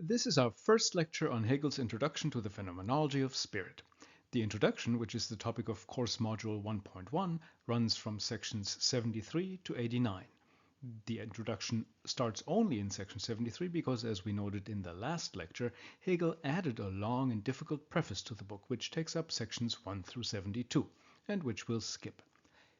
This is our first lecture on Hegel's Introduction to the Phenomenology of Spirit. The introduction, which is the topic of course module 1.1, runs from sections 73 to 89. The introduction starts only in section 73 because, as we noted in the last lecture, Hegel added a long and difficult preface to the book, which takes up sections 1 through 72, and which we'll skip.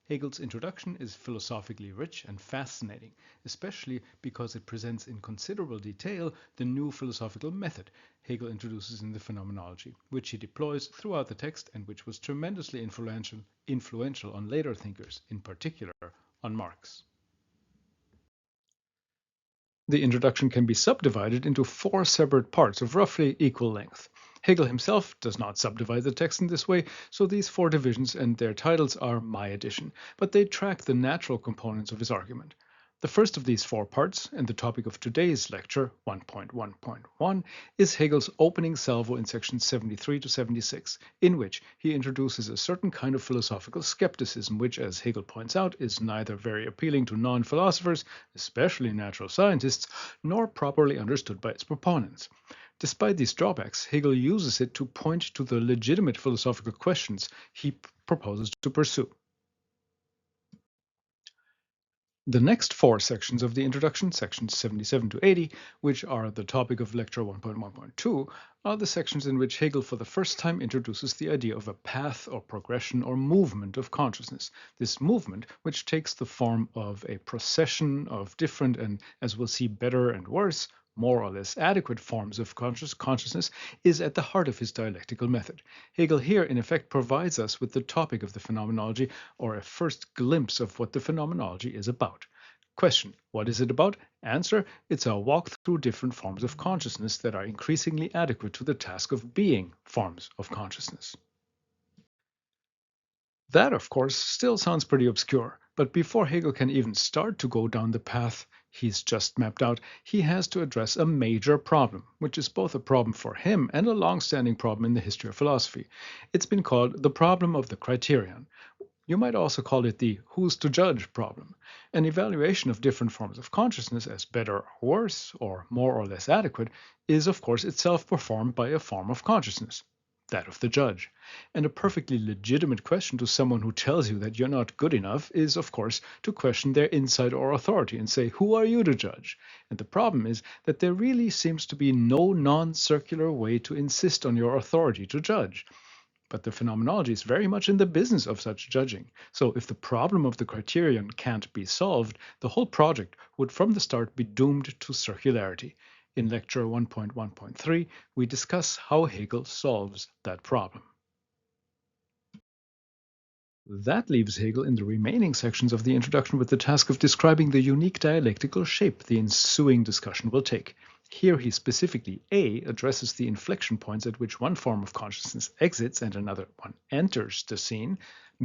Hegel's introduction is philosophically rich and fascinating, especially because it presents in considerable detail the new philosophical method Hegel introduces in the Phenomenology, which he deploys throughout the text and which was tremendously influential on later thinkers, in particular on Marx. The introduction can be subdivided into 4 separate parts of roughly equal length. Hegel himself does not subdivide the text in this way, so these 4 divisions and their titles are my addition, but they track the natural components of his argument. The first of these 4 parts, and the topic of today's lecture, 1.1.1, is Hegel's opening salvo in sections 73 to 76, in which he introduces a certain kind of philosophical skepticism, which, as Hegel points out, is neither very appealing to non-philosophers, especially natural scientists, nor properly understood by its proponents. Despite these drawbacks, Hegel uses it to point to the legitimate philosophical questions he proposes to pursue. The next 4 sections of the introduction, sections 77 to 80, which are the topic of lecture 1.1.2, are the sections in which Hegel for the first time introduces the idea of a path or progression or movement of consciousness. This movement, which takes the form of a procession of different and, as we'll see, better and worse, more or less adequate forms of consciousness, is at the heart of his dialectical method. Hegel here, in effect, provides us with the topic of the phenomenology, or a first glimpse of what the phenomenology is about. Question: what is it about? Answer: it's a walk through different forms of consciousness that are increasingly adequate to the task of being forms of consciousness. That, of course, still sounds pretty obscure, but before Hegel can even start to go down the path he's just mapped out, he has to address a major problem, which is both a problem for him and a long-standing problem in the history of philosophy. It's been called the problem of the criterion. You might also call it the who's to judge problem. An evaluation of different forms of consciousness as better or worse, or more or less adequate, is of course itself performed by a form of consciousness, that of the judge. And a perfectly legitimate question to someone who tells you that you're not good enough is, of course, to question their insight or authority and say, who are you to judge? And the problem is that there really seems to be no non-circular way to insist on your authority to judge. But the phenomenology is very much in the business of such judging. So if the problem of the criterion can't be solved, the whole project would from the start be doomed to circularity. In lecture 1.1.3, we discuss how Hegel solves that problem. That leaves Hegel in the remaining sections of the introduction with the task of describing the unique dialectical shape the ensuing discussion will take. Here he specifically A. addresses the inflection points at which one form of consciousness exits and another one enters the scene.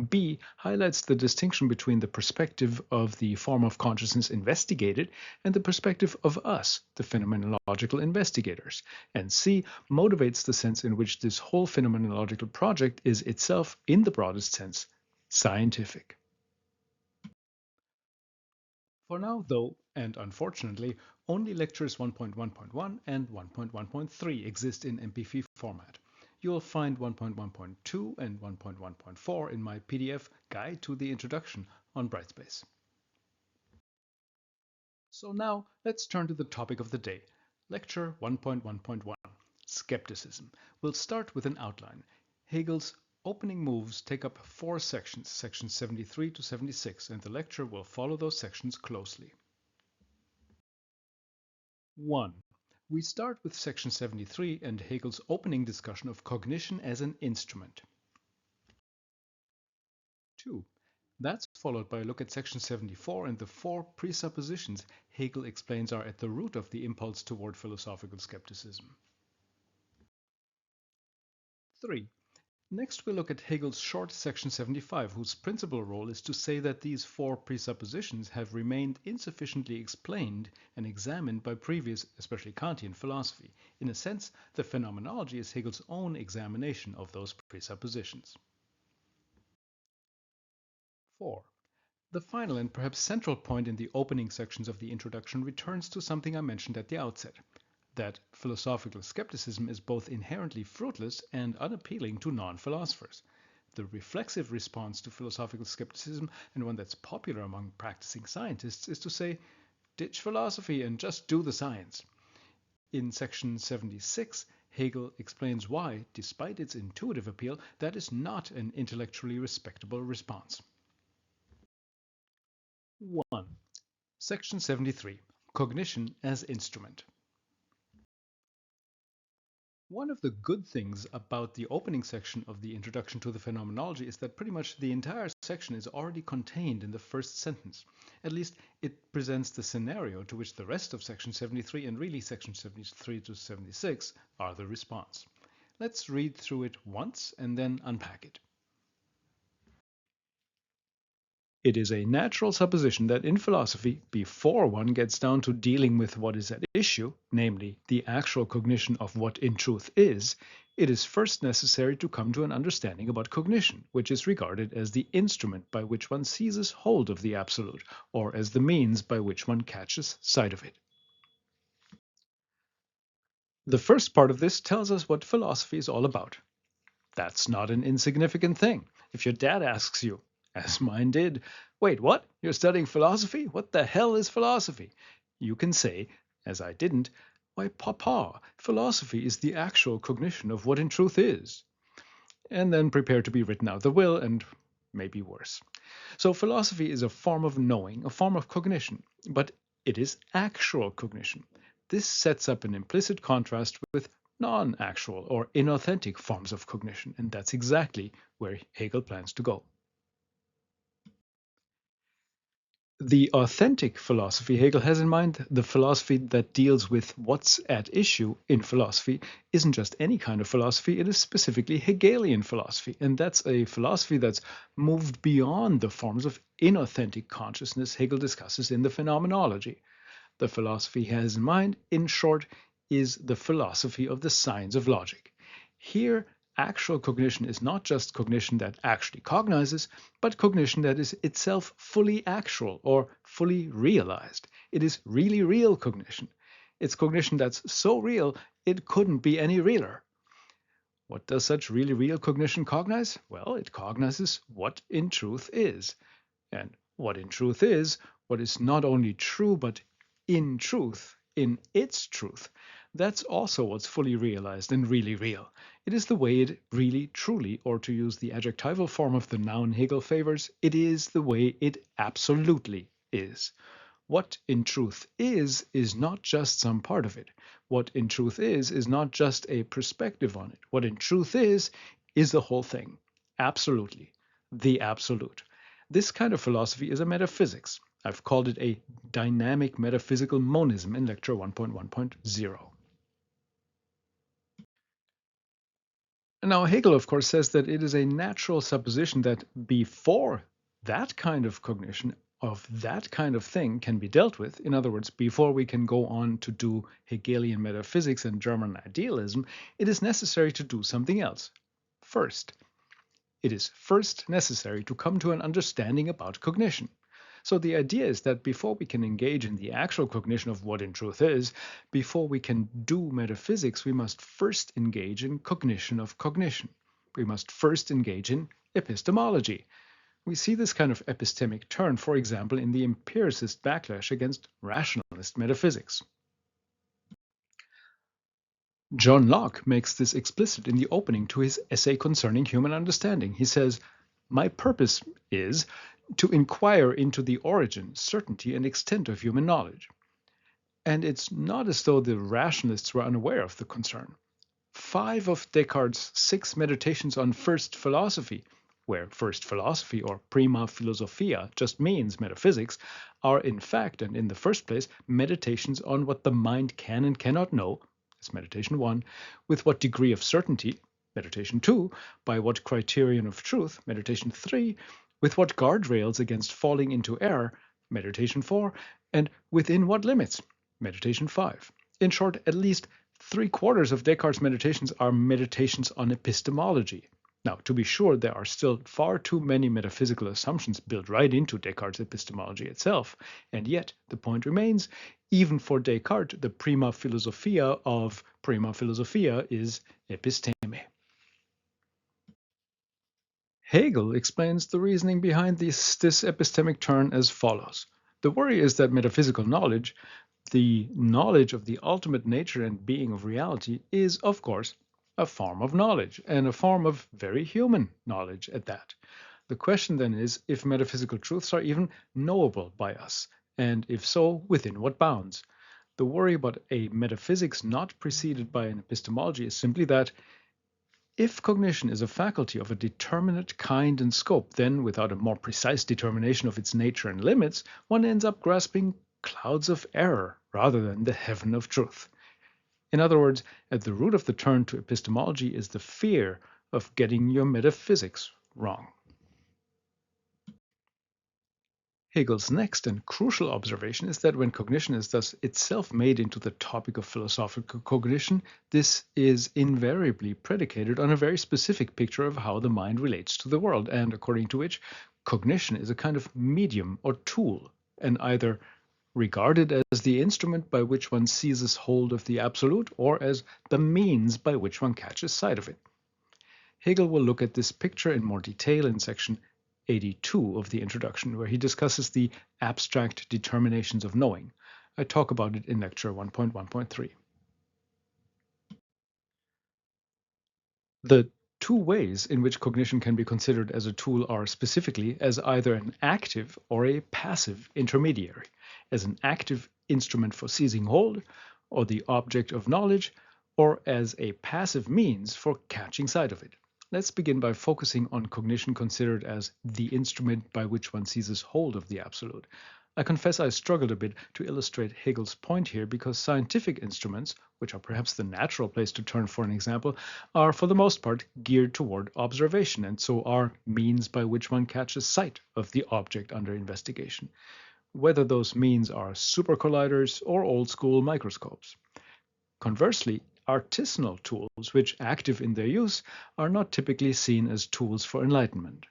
B. highlights the distinction between the perspective of the form of consciousness investigated and the perspective of us, the phenomenological investigators. And C. motivates the sense in which this whole phenomenological project is itself, in the broadest sense, scientific. For now, though, and unfortunately, only lectures 1.1.1 and 1.1.3 exist in MP3 format. You'll find 1.1.2 and 1.1.4 in my PDF Guide to the Introduction on Brightspace. So now let's turn to the topic of the day, lecture 1.1.1, Skepticism. We'll start with an outline. Hegel's opening moves take up 4 sections, sections 73 to 76, and the lecture will follow those sections closely. 1. We start with section 73 and Hegel's opening discussion of cognition as an instrument. 2. That's followed by a look at section 74 and the 4 presuppositions Hegel explains are at the root of the impulse toward philosophical skepticism. 3. Next, we'll look at Hegel's short section 75, whose principal role is to say that these 4 presuppositions have remained insufficiently explained and examined by previous, especially Kantian philosophy. In a sense, the phenomenology is Hegel's own examination of those presuppositions. 4. The final and perhaps central point in the opening sections of the introduction returns to something I mentioned at the outset. that philosophical skepticism is both inherently fruitless and unappealing to non-philosophers. The reflexive response to philosophical skepticism, and one that's popular among practicing scientists, is to say, ditch philosophy and just do the science. In section 76, Hegel explains why, despite its intuitive appeal, that is not an intellectually respectable response. 1. Section 73. Cognition as instrument. One of the good things about the opening section of the Introduction to the Phenomenology is that pretty much the entire section is already contained in the first sentence. At least it presents the scenario to which the rest of section 73 and really section 73 to 76 are the response. Let's read through it once and then unpack it. It is a natural supposition that in philosophy, before one gets down to dealing with what is at issue, namely the actual cognition of what in truth is, it is first necessary to come to an understanding about cognition, which is regarded as the instrument by which one seizes hold of the absolute, or as the means by which one catches sight of it. The first part of this tells us what philosophy is all about. That's not an insignificant thing. If your dad asks you, as mine did, wait, what? You're studying philosophy? What the hell is philosophy? You can say, as I didn't, why, Papa, philosophy is the actual cognition of what in truth is. And then prepare to be written out of the will and maybe worse. So philosophy is a form of knowing, a form of cognition, but it is actual cognition. This sets up an implicit contrast with non-actual or inauthentic forms of cognition, and that's exactly where Hegel plans to go. The authentic philosophy Hegel has in mind, the philosophy that deals with what's at issue in philosophy, isn't just any kind of philosophy, it is specifically Hegelian philosophy. And that's a philosophy that's moved beyond the forms of inauthentic consciousness Hegel discusses in the Phenomenology. The philosophy he has in mind, in short, is the philosophy of the science of logic. Here, actual cognition is not just cognition that actually cognizes, but cognition that is itself fully actual or fully realized. It is really real cognition. It's cognition that's so real it couldn't be any realer. What does such really real cognition cognize? Well, it cognizes what in truth is. And what in truth is, what is not only true, but in truth, in its truth. That's also what's fully realized and really real. It is the way it really, truly, or to use the adjectival form of the noun Hegel favors, it is the way it absolutely is. What in truth is not just some part of it. What in truth is not just a perspective on it. What in truth is the whole thing. Absolutely. The absolute. This kind of philosophy is a metaphysics. I've called it a dynamic metaphysical monism in lecture 1.1.0. Now, Hegel, of course, says that it is a natural supposition that before that kind of cognition of that kind of thing can be dealt with, in other words, before we can go on to do Hegelian metaphysics and German idealism, it is necessary to do something else. First, it is first necessary to come to an understanding about cognition. So the idea is that before we can engage in the actual cognition of what in truth is, before we can do metaphysics, we must first engage in cognition of cognition. We must first engage in epistemology. We see this kind of epistemic turn, for example, in the empiricist backlash against rationalist metaphysics. John Locke makes this explicit in the opening to his essay concerning human understanding. He says, "My purpose is to inquire into the origin, certainty, and extent of human knowledge." And it's not as though the rationalists were unaware of the concern. 5 of Descartes' 6 meditations on first philosophy, where first philosophy or prima philosophia just means metaphysics, are in fact and in the first place meditations on what the mind can and cannot know, that's meditation 1, with what degree of certainty, meditation 2, by what criterion of truth, meditation 3, with what guardrails against falling into error, meditation 4, and within what limits, meditation 5. In short, at least 3/4 of Descartes' meditations are meditations on epistemology. Now, to be sure, there are still far too many metaphysical assumptions built right into Descartes' epistemology itself, and yet the point remains, even for Descartes, the prima philosophia of prima philosophia is episteme. Hegel explains the reasoning behind this epistemic turn as follows. The worry is that metaphysical knowledge, the knowledge of the ultimate nature and being of reality, is, of course, a form of knowledge, and a form of very human knowledge at that. The question then is if metaphysical truths are even knowable by us, and if so, within what bounds. The worry about a metaphysics not preceded by an epistemology is simply that if cognition is a faculty of a determinate kind and scope, then without a more precise determination of its nature and limits, one ends up grasping clouds of error rather than the heaven of truth. In other words, at the root of the turn to epistemology is the fear of getting your metaphysics wrong. Hegel's next and crucial observation is that when cognition is thus itself made into the topic of philosophical cognition, this is invariably predicated on a very specific picture of how the mind relates to the world, and according to which cognition is a kind of medium or tool, and either regarded as the instrument by which one seizes hold of the absolute or as the means by which one catches sight of it. Hegel will look at this picture in more detail in section 82 of the introduction, where he discusses the abstract determinations of knowing. I talk about it in lecture 1.1.3. The two ways in which cognition can be considered as a tool are specifically as either an active or a passive intermediary, as an active instrument for seizing hold, or the object of knowledge, or as a passive means for catching sight of it. Let's begin by focusing on cognition considered as the instrument by which one seizes hold of the absolute. I confess I struggled a bit to illustrate Hegel's point here because scientific instruments, which are perhaps the natural place to turn for an example, are for the most part geared toward observation and so are means by which one catches sight of the object under investigation, whether those means are supercolliders or old-school microscopes. Conversely, artisanal tools, which active in their use, are not typically seen as tools for enlightenment.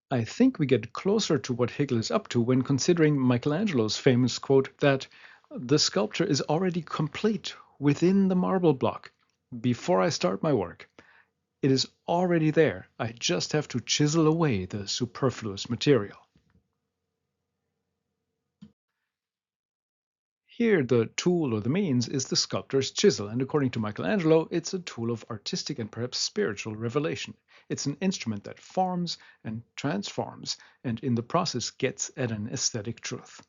I think we get closer to what Hegel is up to when considering Michelangelo's famous quote that the sculpture is already complete within the marble block. Before I start my work, it is already there. I just have to chisel away the superfluous material. Here, the tool or the means is the sculptor's chisel, and according to Michelangelo, it's a tool of artistic and perhaps spiritual revelation. It's an instrument that forms and transforms, and in the process gets at an aesthetic truth.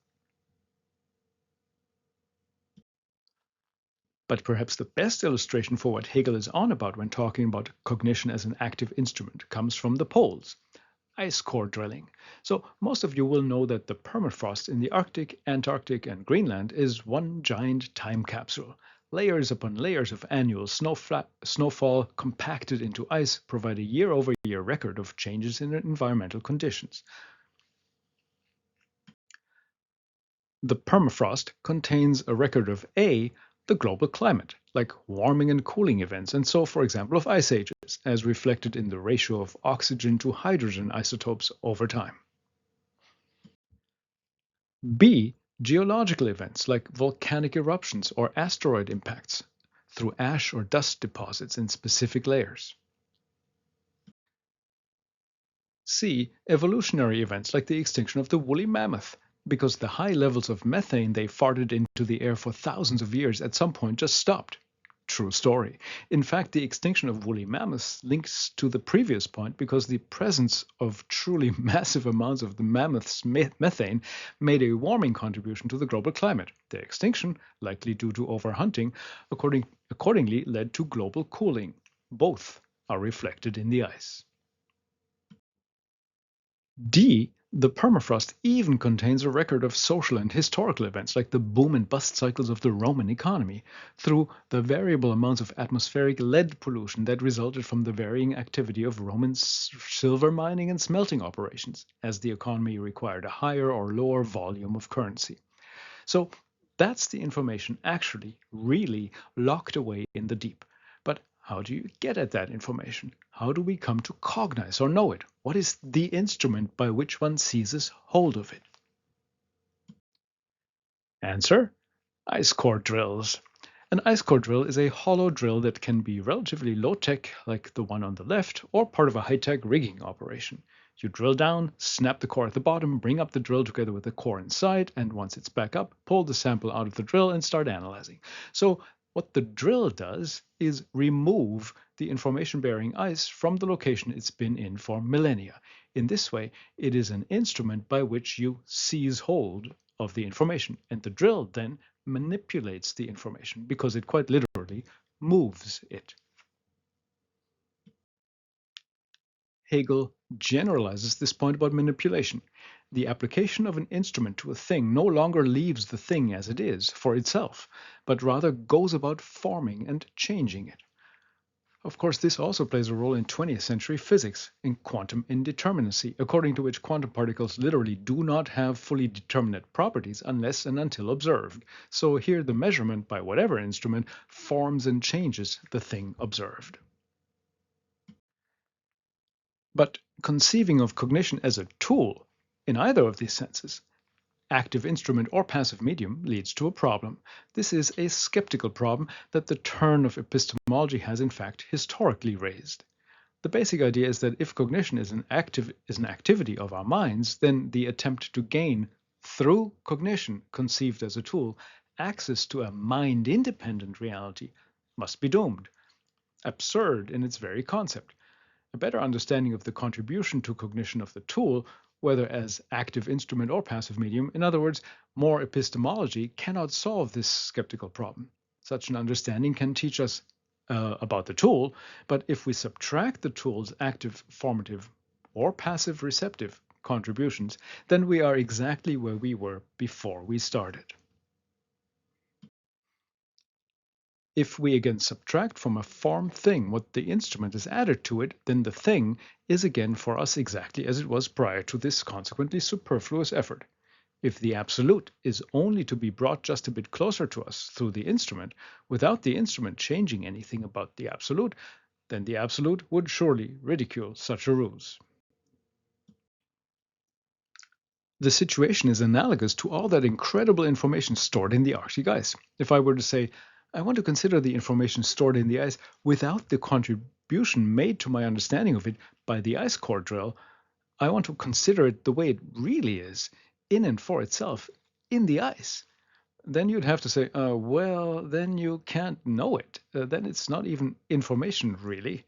But perhaps the best illustration for what Hegel is on about when talking about cognition as an active instrument comes from the poles. Ice core drilling. So most of you will know that the permafrost in the Arctic, Antarctic, and Greenland is one giant time capsule. Layers upon layers of annual snowfall compacted into ice provide a year-over-year record of changes in environmental conditions. The permafrost contains a record of A, the global climate, like warming and cooling events, and so, for example, of ice ages, as reflected in the ratio of oxygen to hydrogen isotopes over time. B, geological events like volcanic eruptions or asteroid impacts through ash or dust deposits in specific layers. C, evolutionary events like the extinction of the woolly mammoth, because the high levels of methane they farted into the air for thousands of years at some point just stopped. True story. In fact, the extinction of woolly mammoths links to the previous point because the presence of truly massive amounts of the mammoth's methane made a warming contribution to the global climate. Their extinction, likely due to overhunting, accordingly led to global cooling. Both are reflected in the ice. D, the permafrost even contains a record of social and historical events like the boom and bust cycles of the Roman economy, through the variable amounts of atmospheric lead pollution that resulted from the varying activity of Roman silver mining and smelting operations, as the economy required a higher or lower volume of currency. So that's the information actually, really locked away in the deep. But How do you get at that information? How do we come to cognize or know it? What is the instrument by which one seizes hold of it? Answer: ice core drills. An ice core drill is a hollow drill that can be relatively low tech, like the one on the left, or part of a high tech rigging operation. You drill down, snap the core at the bottom, bring up the drill together with the core inside, and once it's back up, pull the sample out of the drill and start analyzing. So, what the drill does is remove the information bearing ice from the location it's been in for millennia. In this way, it is an instrument by which you seize hold of the information, and the drill then manipulates the information because it quite literally moves it. Hegel generalizes this point about manipulation. The application of an instrument to a thing no longer leaves the thing as it is for itself, but rather goes about forming and changing it. Of course, this also plays a role in 20th century physics, in quantum indeterminacy, according to which quantum particles literally do not have fully determinate properties unless and until observed. So here the measurement by whatever instrument forms and changes the thing observed. But conceiving of cognition as a tool, in either of these senses, active instrument or passive medium, leads to a problem. This is a skeptical problem that the turn of epistemology has in fact historically raised. The basic idea is that if cognition is an activity of our minds, then the attempt to gain, through cognition conceived as a tool, access to a mind-independent reality must be doomed, absurd in its very concept. A better understanding of the contribution to cognition of the tool, whether as active instrument or passive medium, in other words, more epistemology, cannot solve this skeptical problem. Such an understanding can teach us about the tool, but if we subtract the tool's active formative or passive receptive contributions, then we are exactly where we were before we started. If we again subtract from a formed thing what the instrument is added to it, then the thing is again for us exactly as it was prior to this consequently superfluous effort. If the absolute is only to be brought just a bit closer to us through the instrument, without the instrument changing anything about the absolute, then the absolute would surely ridicule such a ruse. The situation is analogous to all that incredible information stored in the Arctic ice. If I were to say, I want to consider the information stored in the ice without the contribution made to my understanding of it by the ice core drill, I want to consider it the way it really is, in and for itself, in the ice. Then you'd have to say, well, then you can't know it. Then it's not even information, really.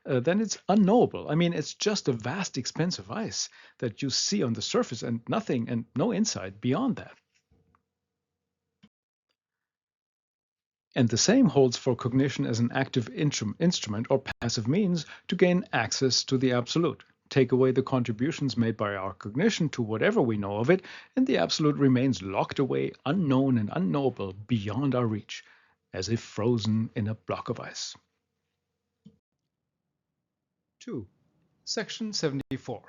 Then it's unknowable. I mean, it's just a vast expanse of ice that you see on the surface and nothing and no insight beyond that. And the same holds for cognition as an active instrument or passive means to gain access to the absolute. Take away the contributions made by our cognition to whatever we know of it, and the absolute remains locked away, unknown and unknowable, beyond our reach, as if frozen in a block of ice. 2. Section 74.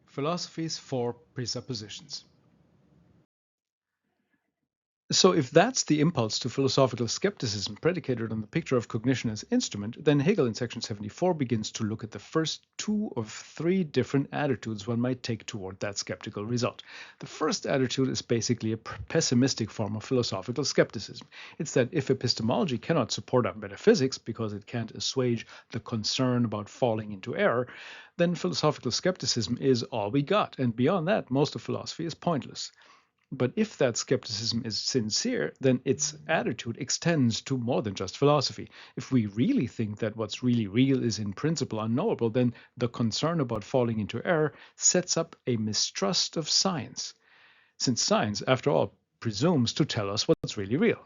Philosophy's Four Presuppositions. So if that's the impulse to philosophical skepticism predicated on the picture of cognition as instrument, then Hegel in section 74 begins to look at the first two of three different attitudes one might take toward that skeptical result. The first attitude is basically a pessimistic form of philosophical skepticism. It's that if epistemology cannot support our metaphysics because it can't assuage the concern about falling into error, then philosophical skepticism is all we got, and beyond that, most of philosophy is pointless. But if that skepticism is sincere, then its attitude extends to more than just philosophy. If we really think that what's really real is in principle unknowable, then the concern about falling into error sets up a mistrust of science, since science, after all, presumes to tell us what's really real.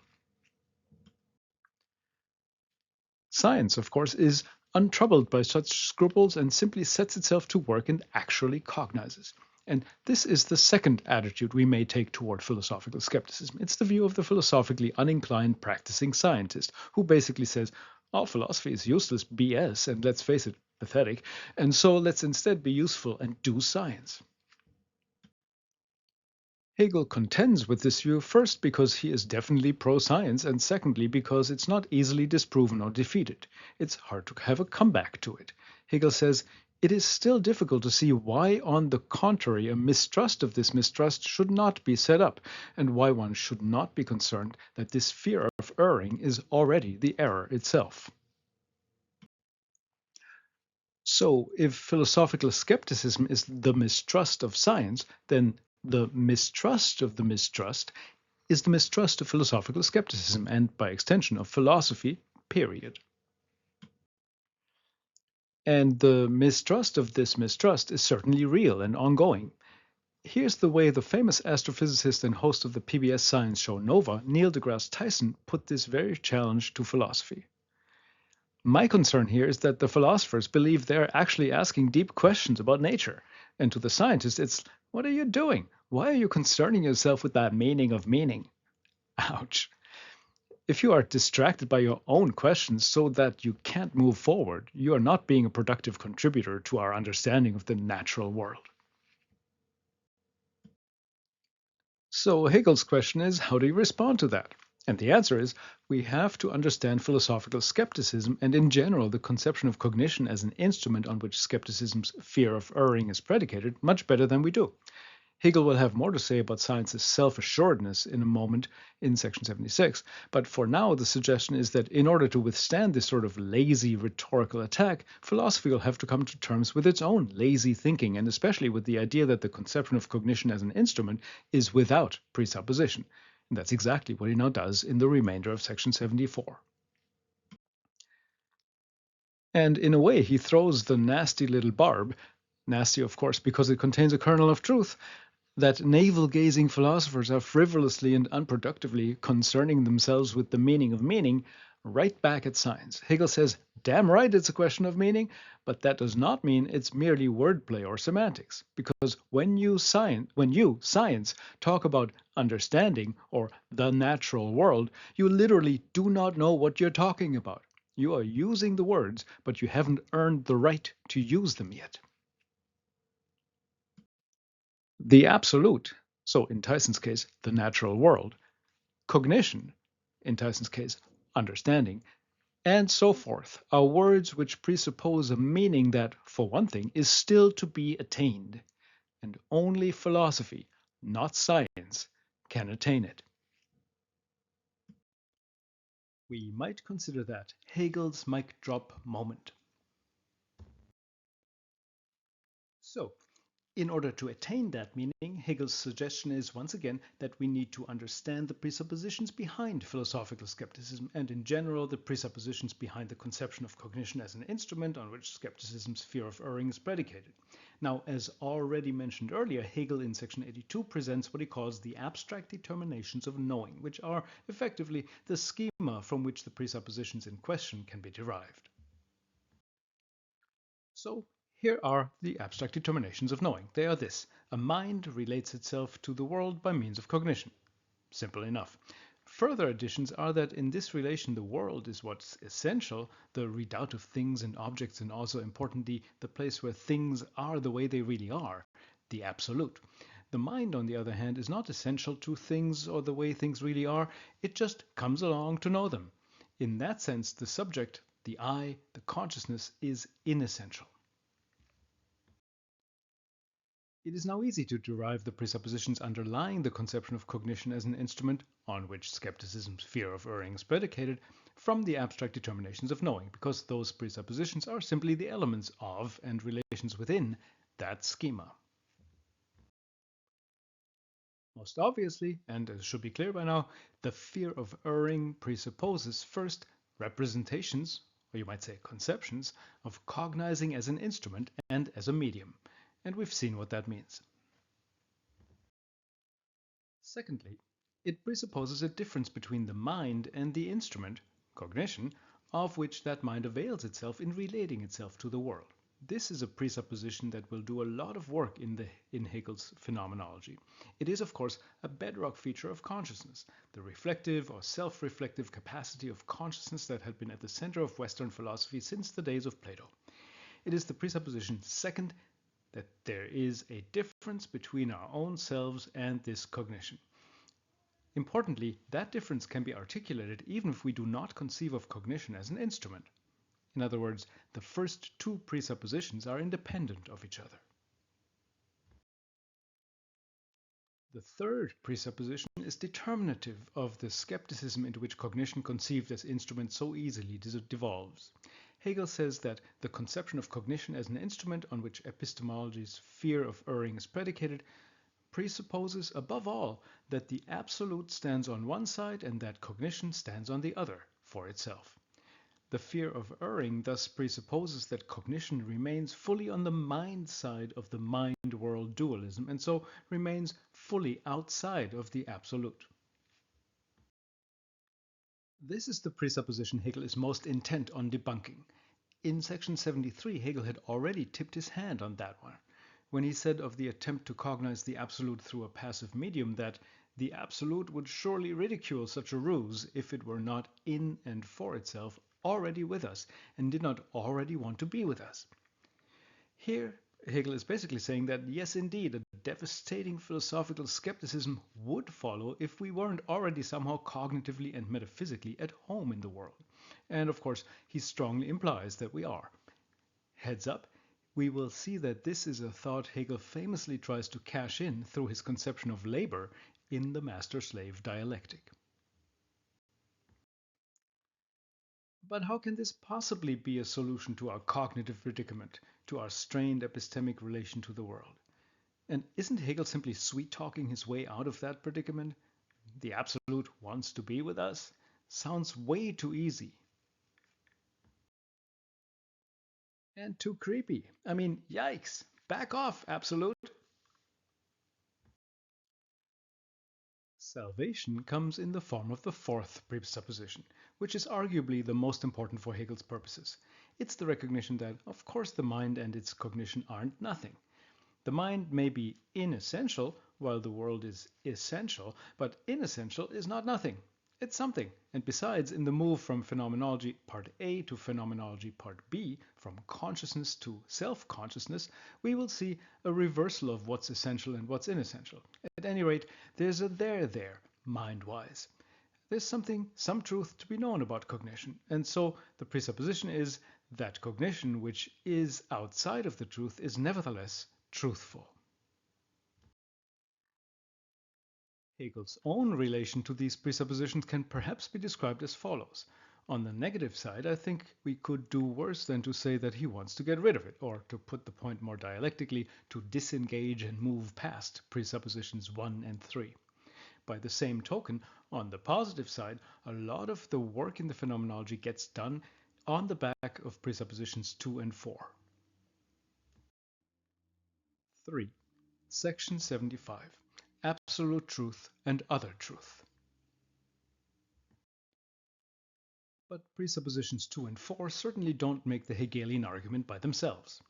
Science, of course, is untroubled by such scruples and simply sets itself to work and actually cognizes. And this is the second attitude we may take toward philosophical skepticism. It's the view of the philosophically uninclined practicing scientist who basically says, all philosophy is useless BS, and let's face it, pathetic, and so let's instead be useful and do science. Hegel contends with this view first because he is definitely pro-science, and secondly because it's not easily disproven or defeated. It's hard to have a comeback to it. Hegel says, it is still difficult to see why, on the contrary, a mistrust of this mistrust should not be set up, and why one should not be concerned that this fear of erring is already the error itself. So, if philosophical skepticism is the mistrust of science, then the mistrust of the mistrust is the mistrust of philosophical skepticism and, by extension, of philosophy, period. And the mistrust of this mistrust is certainly real and ongoing. Here's the way the famous astrophysicist and host of the PBS science show Nova, Neil deGrasse Tyson, put this very challenge to philosophy. My concern here is that the philosophers believe they're actually asking deep questions about nature. And to the scientists, it's, what are you doing? Why are you concerning yourself with that meaning of meaning? Ouch. If you are distracted by your own questions so that you can't move forward, you are not being a productive contributor to our understanding of the natural world. So Hegel's question is, how do you respond to that? And the answer is, we have to understand philosophical skepticism and in general the conception of cognition as an instrument on which skepticism's fear of erring is predicated much better than we do. Hegel will have more to say about science's self-assuredness in a moment in section 76, but for now the suggestion is that in order to withstand this sort of lazy rhetorical attack, philosophy will have to come to terms with its own lazy thinking, and especially with the idea that the conception of cognition as an instrument is without presupposition. And that's exactly what he now does in the remainder of section 74. And in a way, he throws the nasty little barb, nasty of course because it contains a kernel of truth, that navel-gazing philosophers are frivolously and unproductively concerning themselves with the meaning of meaning, right back at science. Hegel says, damn right it's a question of meaning, but that does not mean it's merely wordplay or semantics. Because when you, science, talk about understanding or the natural world, you literally do not know what you're talking about. You are using the words, but you haven't earned the right to use them yet. The absolute, so in Tyson's case, the natural world, cognition, in Tyson's case, understanding, and so forth, are words which presuppose a meaning that, for one thing, is still to be attained, and only philosophy, not science, can attain it. We might consider that Hegel's mic drop moment. So, in order to attain that meaning, Hegel's suggestion is once again that we need to understand the presuppositions behind philosophical skepticism and in general the presuppositions behind the conception of cognition as an instrument on which skepticism's fear of erring is predicated. Now, as already mentioned earlier, Hegel in section 82 presents what he calls the abstract determinations of knowing, which are effectively the schema from which the presuppositions in question can be derived. So here are the abstract determinations of knowing. They are this: a mind relates itself to the world by means of cognition. Simple enough. Further additions are that in this relation the world is what's essential, the redoubt of things and objects, and also importantly the place where things are the way they really are, the absolute. The mind, on the other hand, is not essential to things or the way things really are, it just comes along to know them. In that sense, the subject, the I, the consciousness, is inessential. It is now easy to derive the presuppositions underlying the conception of cognition as an instrument, on which skepticism's fear of erring is predicated, from the abstract determinations of knowing, because those presuppositions are simply the elements of and relations within that schema. Most obviously, and as should be clear by now, the fear of erring presupposes first representations, or you might say conceptions, of cognizing as an instrument and as a medium. And we've seen what that means. Secondly, it presupposes a difference between the mind and the instrument, cognition, of which that mind avails itself in relating itself to the world. This is a presupposition that will do a lot of work in Hegel's Phenomenology. It is, of course, a bedrock feature of consciousness, the reflective or self-reflective capacity of consciousness that had been at the center of Western philosophy since the days of Plato. It is the presupposition, second, that there is a difference between our own selves and this cognition. Importantly, that difference can be articulated even if we do not conceive of cognition as an instrument. In other words, the first two presuppositions are independent of each other. The third presupposition is determinative of the skepticism into which cognition conceived as instrument so easily devolves. Hegel says that the conception of cognition as an instrument on which epistemology's fear of erring is predicated presupposes above all that the absolute stands on one side and that cognition stands on the other for itself. The fear of erring thus presupposes that cognition remains fully on the mind side of the mind-world dualism and so remains fully outside of the absolute. This is the presupposition Hegel is most intent on debunking. In section 73, Hegel had already tipped his hand on that one, when he said of the attempt to cognize the absolute through a passive medium that the absolute would surely ridicule such a ruse if it were not in and for itself already with us and did not already want to be with us. Here, Hegel is basically saying that yes, indeed, a devastating philosophical skepticism would follow if we weren't already somehow cognitively and metaphysically at home in the world. And of course, he strongly implies that we are. Heads up, we will see that this is a thought Hegel famously tries to cash in through his conception of labor in the master-slave dialectic. But how can this possibly be a solution to our cognitive predicament, to our strained epistemic relation to the world? And isn't Hegel simply sweet-talking his way out of that predicament? The absolute wants to be with us? Sounds way too easy. And too creepy. I mean, yikes! Back off, absolute! Salvation comes in the form of the fourth presupposition, which is arguably the most important for Hegel's purposes. It's the recognition that, of course, the mind and its cognition aren't nothing. The mind may be inessential, while the world is essential, but inessential is not nothing. It's something. And besides, in the move from Phenomenology Part A to Phenomenology Part B, from consciousness to self-consciousness, we will see a reversal of what's essential and what's inessential. At any rate, there's a there, mind-wise. There's some truth to be known about cognition. And so the presupposition is that cognition, which is outside of the truth, is nevertheless truthful. Hegel's own relation to these presuppositions can perhaps be described as follows. On the negative side, I think we could do worse than to say that he wants to get rid of it, or to put the point more dialectically, to disengage and move past presuppositions 1 and 3. By the same token, on the positive side, a lot of the work in the phenomenology gets done on the back of presuppositions 2 and 4. 3. Section 75. Absolute truth and other truth. But presuppositions 2 and 4 certainly don't make the Hegelian argument by themselves.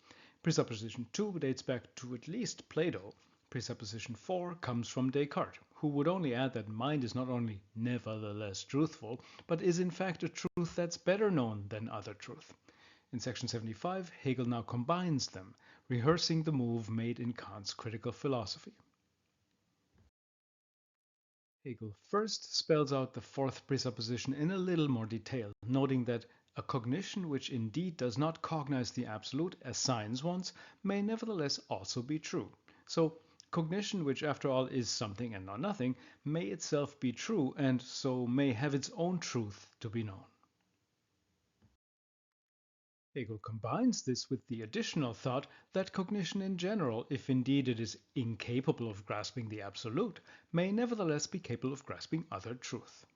Presupposition 2 dates back to at least Plato. Presupposition 4 comes from Descartes, who would only add that mind is not only nevertheless truthful, but is in fact a truth that's better known than other truth. In section 75, Hegel now combines them, rehearsing the move made in Kant's critical philosophy. Hegel first spells out the fourth presupposition in a little more detail, noting that a cognition which indeed does not cognize the absolute, as science wants, may nevertheless also be true. So, cognition, which after all is something and not nothing, may itself be true, and so may have its own truth to be known. Hegel combines this with the additional thought that cognition in general, if indeed it is incapable of grasping the absolute, may nevertheless be capable of grasping other truth.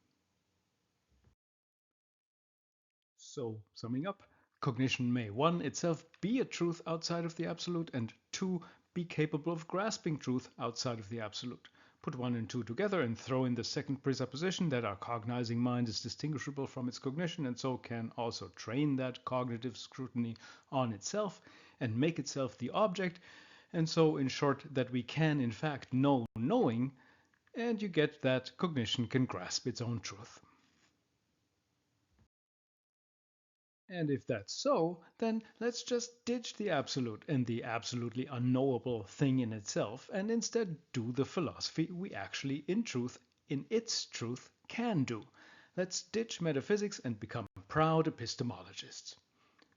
So, summing up, cognition may 1 itself be a truth outside of the absolute, and 2 be capable of grasping truth outside of the absolute. Put 1 and 2 together and throw in the second presupposition that our cognizing mind is distinguishable from its cognition and so can also train that cognitive scrutiny on itself and make itself the object, and so in short that we can in fact know knowing, and you get that cognition can grasp its own truth. And if that's so, then let's just ditch the absolute and the absolutely unknowable thing in itself and instead do the philosophy we actually, in its truth, can do. Let's ditch metaphysics and become proud epistemologists.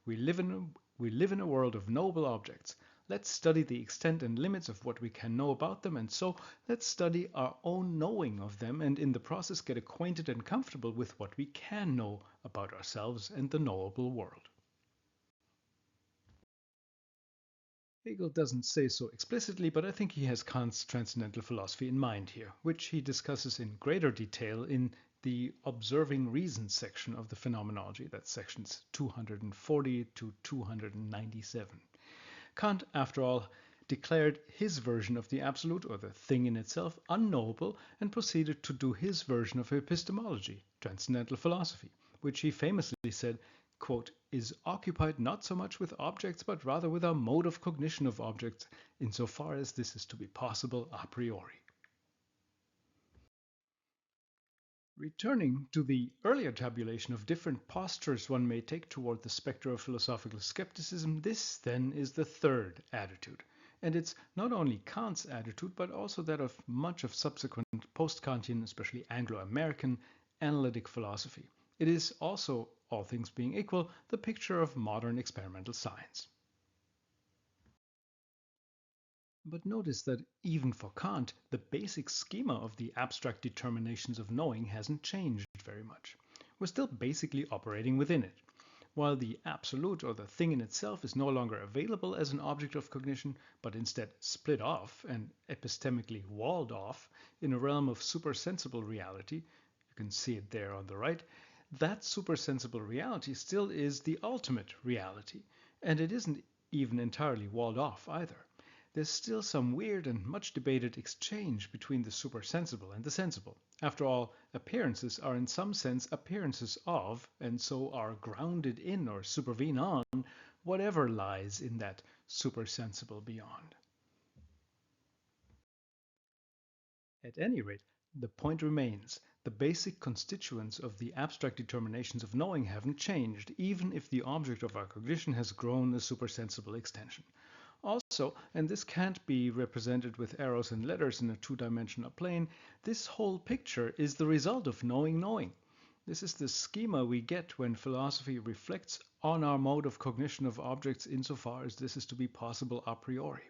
We live in a world of knowable objects. Let's study the extent and limits of what we can know about them, and so let's study our own knowing of them and in the process get acquainted and comfortable with what we can know about ourselves and the knowable world. Hegel doesn't say so explicitly, but I think he has Kant's transcendental philosophy in mind here, which he discusses in greater detail in the observing reason section of the Phenomenology. That's sections 240 to 297. Kant, after all, declared his version of the absolute, or the thing in itself, unknowable, and proceeded to do his version of epistemology, transcendental philosophy, which he famously said, quote, is occupied not so much with objects, but rather with our mode of cognition of objects, insofar as this is to be possible a priori. Returning to the earlier tabulation of different postures one may take toward the spectre of philosophical skepticism, this then is the third attitude. And it's not only Kant's attitude, but also that of much of subsequent post-Kantian, especially Anglo-American, analytic philosophy. It is also, all things being equal, the picture of modern experimental science. But notice that even for Kant, the basic schema of the abstract determinations of knowing hasn't changed very much. We're still basically operating within it. While the absolute or the thing in itself is no longer available as an object of cognition, but instead split off and epistemically walled off in a realm of supersensible reality, you can see it there on the right, that supersensible reality still is the ultimate reality, and it isn't even entirely walled off either. There's still some weird and much debated exchange between the supersensible and the sensible. After all, appearances are in some sense appearances of, and so are grounded in or supervene on, whatever lies in that supersensible beyond. At any rate, the point remains. The basic constituents of the abstract determinations of knowing haven't changed, even if the object of our cognition has grown a supersensible extension. Also, and this can't be represented with arrows and letters in a two-dimensional plane, this whole picture is the result of knowing knowing. This is the schema we get when philosophy reflects on our mode of cognition of objects insofar as this is to be possible a priori.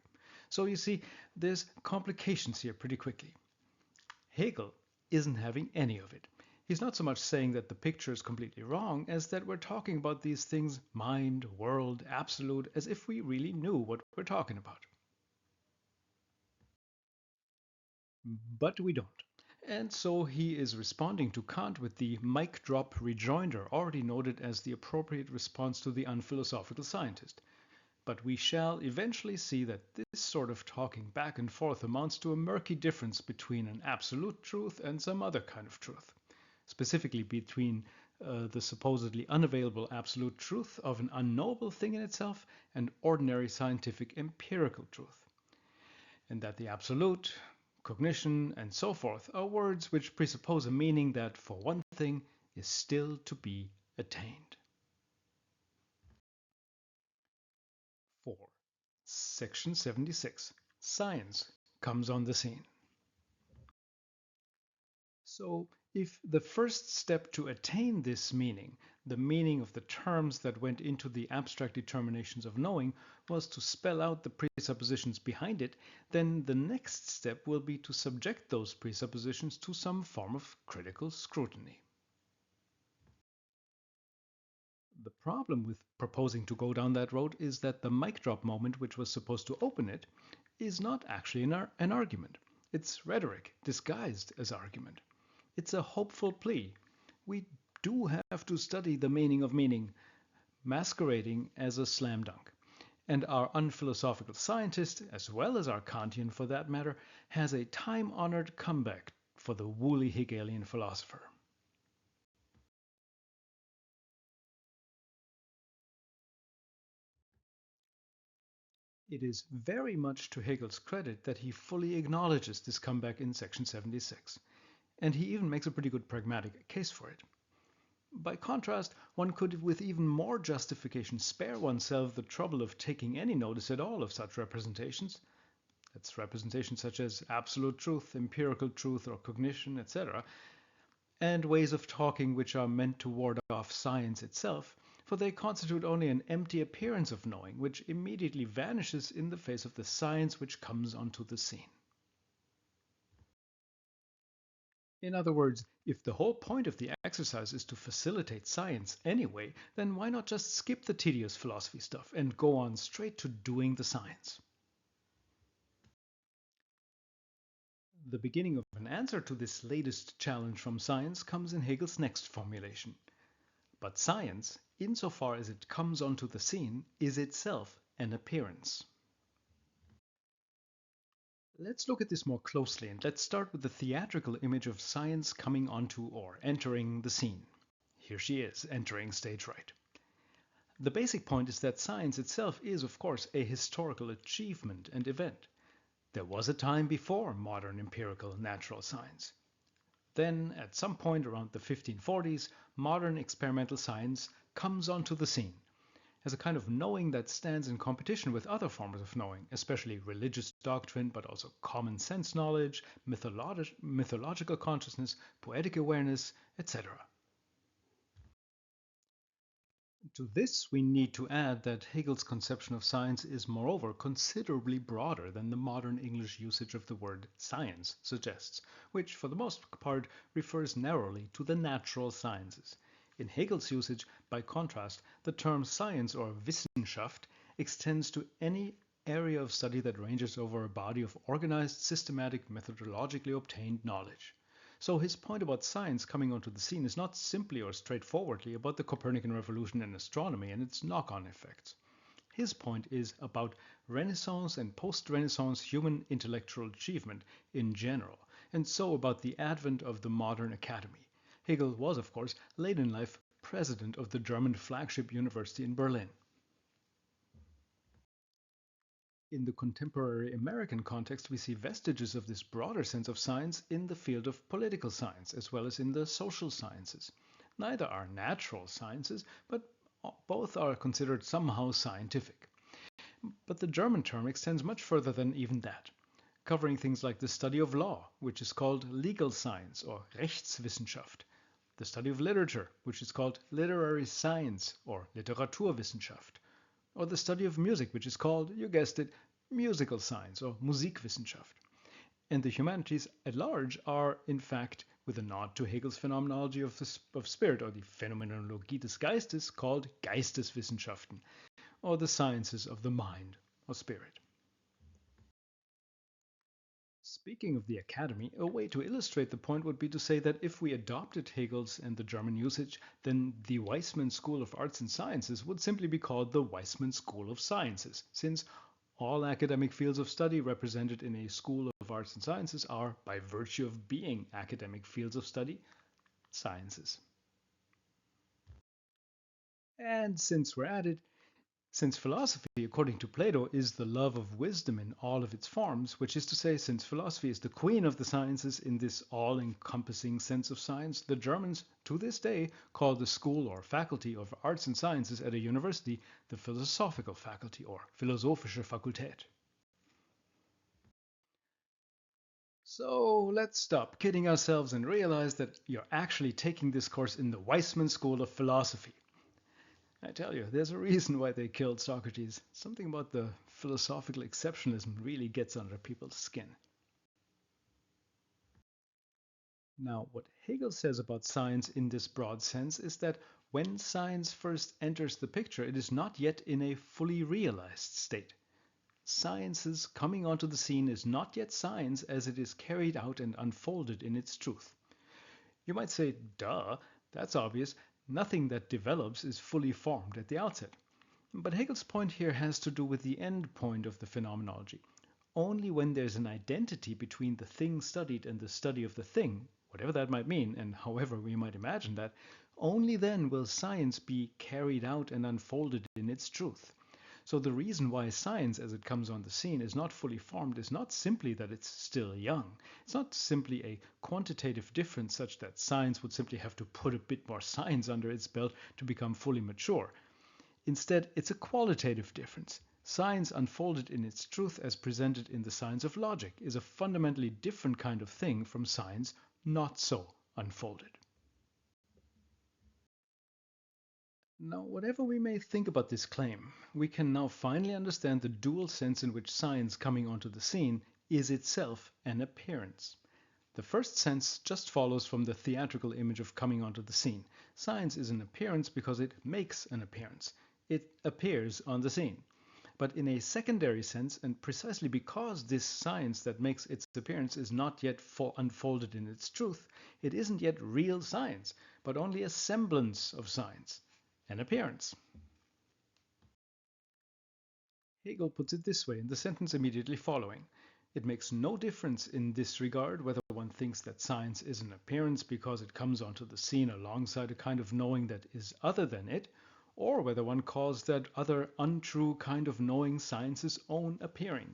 So you see, there's complications here pretty quickly. Hegel isn't having any of it. He's not so much saying that the picture is completely wrong as that we're talking about these things, mind, world, absolute, as if we really knew what we're talking about. But we don't. And so he is responding to Kant with the mic drop rejoinder already noted as the appropriate response to the unphilosophical scientist. But we shall eventually see that this sort of talking back and forth amounts to a murky difference between an absolute truth and some other kind of truth. Specifically between the supposedly unavailable absolute truth of an unknowable thing in itself and ordinary scientific empirical truth. And that the absolute, cognition, and so forth are words which presuppose a meaning that, for one thing, is still to be attained. 4. Section 76. Science comes on the scene. So, if the first step to attain this meaning, the meaning of the terms that went into the abstract determinations of knowing, was to spell out the presuppositions behind it, then the next step will be to subject those presuppositions to some form of critical scrutiny. The problem with proposing to go down that road is that the mic drop moment, which was supposed to open it, is not actually an argument. It's rhetoric disguised as argument. It's a hopeful plea. We do have to study the meaning of meaning, masquerading as a slam dunk. And our unphilosophical scientist, as well as our Kantian for that matter, has a time-honored comeback for the woolly Hegelian philosopher. It is very much to Hegel's credit that he fully acknowledges this comeback in section 76, and he even makes a pretty good pragmatic case for it. By contrast, one could with even more justification spare oneself the trouble of taking any notice at all of such representations. That's representations such as absolute truth, empirical truth, or cognition, etc., and ways of talking which are meant to ward off science itself, for they constitute only an empty appearance of knowing, which immediately vanishes in the face of the science which comes onto the scene. In other words, if the whole point of the exercise is to facilitate science anyway, then why not just skip the tedious philosophy stuff and go on straight to doing the science? The beginning of an answer to this latest challenge from science comes in Hegel's next formulation. But science, insofar as it comes onto the scene, is itself an appearance. Let's look at this more closely, and let's start with the theatrical image of science coming onto or entering the scene. Here she is, entering stage right. The basic point is that science itself is, of course, a historical achievement and event. There was a time before modern empirical natural science. Then, at some point around the 1540s, modern experimental science comes onto the scene as a kind of knowing that stands in competition with other forms of knowing, especially religious doctrine, but also common sense knowledge, mythological consciousness, poetic awareness, etc. To this, we need to add that Hegel's conception of science is moreover considerably broader than the modern English usage of the word science suggests, which for the most part refers narrowly to the natural sciences. In Hegel's usage, by contrast, the term science or Wissenschaft extends to any area of study that ranges over a body of organized, systematic, methodologically obtained knowledge. So his point about science coming onto the scene is not simply or straightforwardly about the Copernican revolution in astronomy and its knock-on effects. His point is about Renaissance and post-Renaissance human intellectual achievement in general, and so about the advent of the modern academy. Hegel was, of course, late in life president of the German flagship university in Berlin. In the contemporary American context, we see vestiges of this broader sense of science in the field of political science, as well as in the social sciences. Neither are natural sciences, but both are considered somehow scientific. But the German term extends much further than even that, covering things like the study of law, which is called legal science or Rechtswissenschaft, the study of literature, which is called literary science or Literaturwissenschaft, or the study of music, which is called, you guessed it, musical science or Musikwissenschaft. And the humanities at large are, in fact, with a nod to Hegel's Phenomenology of spirit or the Phenomenologie des Geistes, called Geisteswissenschaften, or the sciences of the mind or spirit. Speaking of the academy, a way to illustrate the point would be to say that if we adopted Hegel's and the German usage, then the Weizmann School of Arts and Sciences would simply be called the Weizmann School of Sciences, since all academic fields of study represented in a School of Arts and Sciences are, by virtue of being academic fields of study, sciences. And since we're at it, since philosophy, according to Plato, is the love of wisdom in all of its forms, which is to say, since philosophy is the queen of the sciences in this all-encompassing sense of science, the Germans, to this day, call the school or faculty of arts and sciences at a university the philosophical faculty or philosophische Fakultät. So let's stop kidding ourselves and realize that you're actually taking this course in the Weizmann School of Philosophy. I tell you, there's a reason why they killed Socrates. Something about the philosophical exceptionalism really gets under people's skin. Now, what Hegel says about science in this broad sense is that when science first enters the picture, it is not yet in a fully realized state. Science's coming onto the scene is not yet science as it is carried out and unfolded in its truth. You might say, duh, that's obvious. Nothing that develops is fully formed at the outset. But Hegel's point here has to do with the end point of the phenomenology. Only when there's an identity between the thing studied and the study of the thing, whatever that might mean, and however we might imagine that, only then will science be carried out and unfolded in its truth. So the reason why science as it comes on the scene is not fully formed is not simply that it's still young. It's not simply a quantitative difference such that science would simply have to put a bit more science under its belt to become fully mature. Instead, it's a qualitative difference. Science unfolded in its truth as presented in the science of logic is a fundamentally different kind of thing from science not so unfolded. Now, whatever we may think about this claim, we can now finally understand the dual sense in which science coming onto the scene is itself an appearance. The first sense just follows from the theatrical image of coming onto the scene. Science is an appearance because it makes an appearance. It appears on the scene. But in a secondary sense, and precisely because this science that makes its appearance is not yet unfolded in its truth, it isn't yet real science, but only a semblance of science, an appearance. Hegel puts it this way in the sentence immediately following. It makes no difference in this regard whether one thinks that science is an appearance because it comes onto the scene alongside a kind of knowing that is other than it, or whether one calls that other untrue kind of knowing science's own appearing.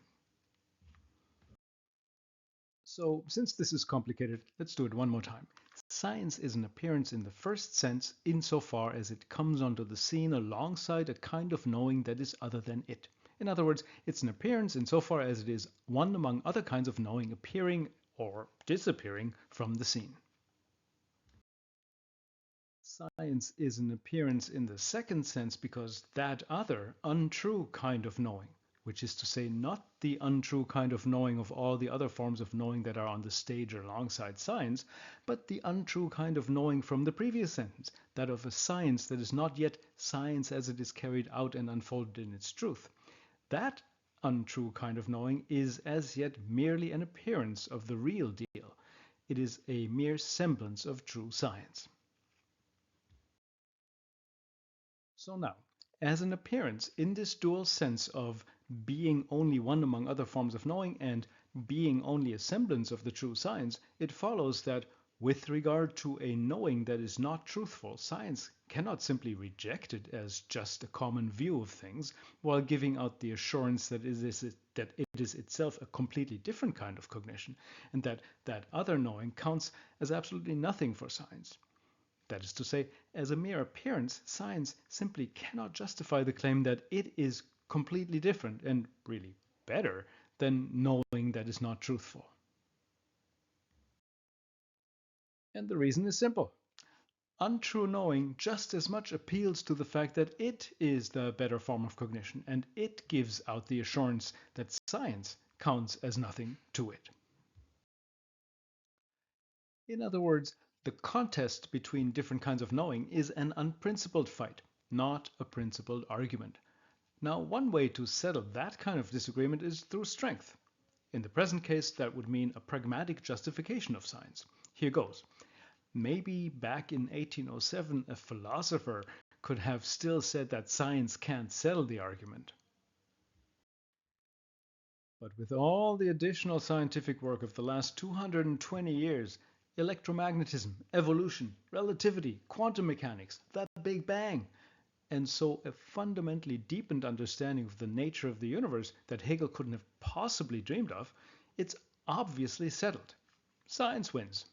So, since this is complicated, let's do it one more time. Science is an appearance in the first sense insofar as it comes onto the scene alongside a kind of knowing that is other than it. In other words, it's an appearance insofar as it is one among other kinds of knowing appearing or disappearing from the scene. Science is an appearance in the second sense because that other, untrue kind of knowing, which is to say not the untrue kind of knowing of all the other forms of knowing that are on the stage alongside science, but the untrue kind of knowing from the previous sentence, that of a science that is not yet science as it is carried out and unfolded in its truth. That untrue kind of knowing is as yet merely an appearance of the real deal. It is a mere semblance of true science. So now, as an appearance in this dual sense of being only one among other forms of knowing and being only a semblance of the true science, it follows that with regard to a knowing that is not truthful, science cannot simply reject it as just a common view of things, while giving out the assurance that it is itself a completely different kind of cognition, and that that other knowing counts as absolutely nothing for science. That is to say, as a mere appearance, science simply cannot justify the claim that it is completely different and really better than knowing that is not truthful. And the reason is simple. Untrue knowing just as much appeals to the fact that it is the better form of cognition, and it gives out the assurance that science counts as nothing to it. In other words, the contest between different kinds of knowing is an unprincipled fight, not a principled argument. Now, one way to settle that kind of disagreement is through strength. In the present case, that would mean a pragmatic justification of science. Here goes. Maybe back in 1807, a philosopher could have still said that science can't settle the argument. But with all the additional scientific work of the last 220 years, electromagnetism, evolution, relativity, quantum mechanics, the Big Bang, and so a fundamentally deepened understanding of the nature of the universe that Hegel couldn't have possibly dreamed of, it's obviously settled. Science wins.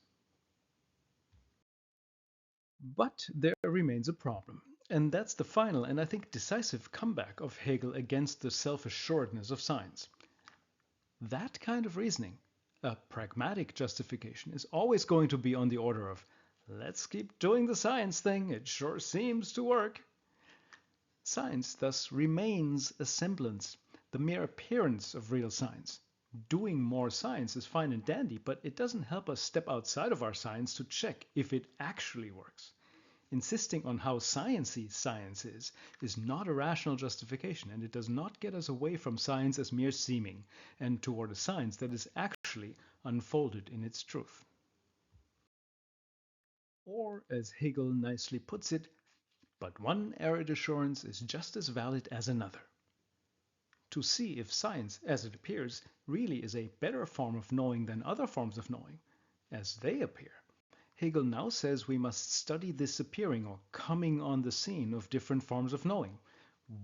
But there remains a problem. And that's the final and I think decisive comeback of Hegel against the self-assuredness of science. That kind of reasoning, a pragmatic justification, is always going to be on the order of, let's keep doing the science thing, it sure seems to work. Science thus remains a semblance, the mere appearance of real science. Doing more science is fine and dandy, but it doesn't help us step outside of our science to check if it actually works. Insisting on how sciencey science is not a rational justification, and it does not get us away from science as mere seeming and toward a science that is actually unfolded in its truth. Or, as Hegel nicely puts it, but one arid assurance is just as valid as another. To see if science, as it appears, really is a better form of knowing than other forms of knowing, as they appear, Hegel now says we must study this appearing or coming on the scene of different forms of knowing,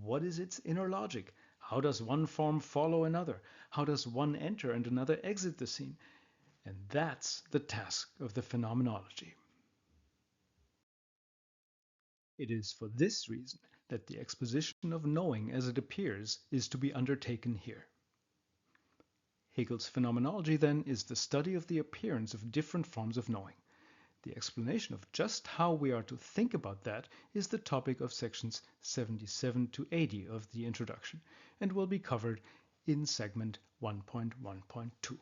What is its inner logic? How does one form follow another? How does one enter and another exit the scene? And that's the task of the phenomenology. It is for this reason that the exposition of knowing as it appears is to be undertaken here. Hegel's phenomenology, then, is the study of the appearance of different forms of knowing. The explanation of just how we are to think about that is the topic of sections 77 to 80 of the introduction, and will be covered in segment 1.1.2.